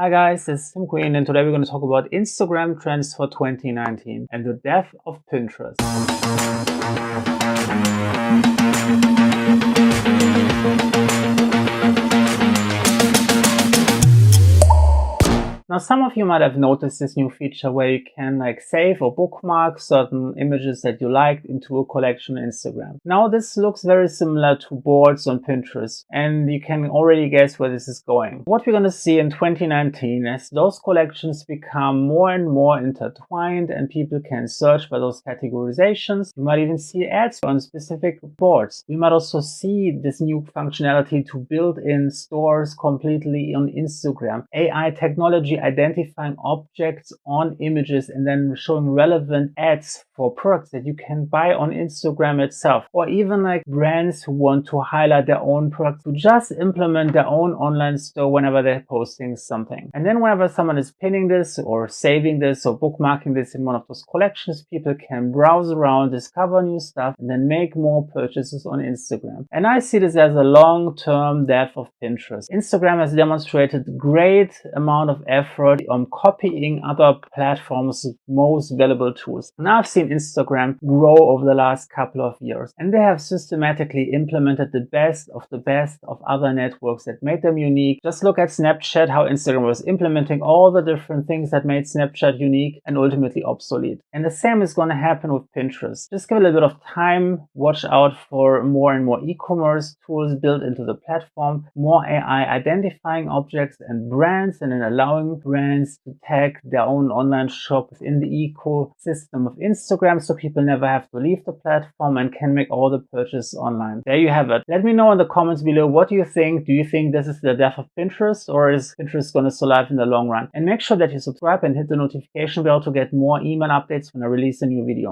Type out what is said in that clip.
Hi guys, this is Tim Queen and today we're going to talk about Instagram trends for 2019 and the death of Pinterest. Now, some of you might have noticed this new feature where you can save or bookmark certain images that you liked into a collection on Instagram. Now, this looks very similar to boards on Pinterest, and you can already guess where this is going. What we're going to see in 2019 as those collections become more and more intertwined and people can search by those categorizations. You might even see ads on specific boards. We might also see this new functionality to build in stores completely on Instagram. AI technology identifying objects on images and then showing relevant ads for products that you can buy on Instagram itself, or even brands who want to highlight their own products to just implement their own online store whenever they're posting something. And then whenever someone is pinning this or saving this or bookmarking this in one of those collections, people can browse around, discover new stuff, and then make more purchases on Instagram. And I see this as a long-term death of Pinterest. Instagram has demonstrated great amount of effort on copying other platforms' most valuable tools. And I've seen Instagram grow over the last couple of years, and they have systematically implemented the best of other networks that made them unique. Just look at Snapchat, how Instagram was implementing all the different things that made Snapchat unique and ultimately obsolete. And the same is going to happen with Pinterest. Just give it a little bit of time, watch out for more and more e-commerce tools built into the platform, more AI identifying objects and brands, and then allowing brands to tag their own online shop within the ecosystem of Instagram so people never have to leave the platform and can make all the purchases online. There you have it. Let me know in the comments below, what do you think? Do you think this is the death of Pinterest, or is Pinterest going to survive in the long run? And make sure that you subscribe and hit the notification bell to get more email updates when I release a new video.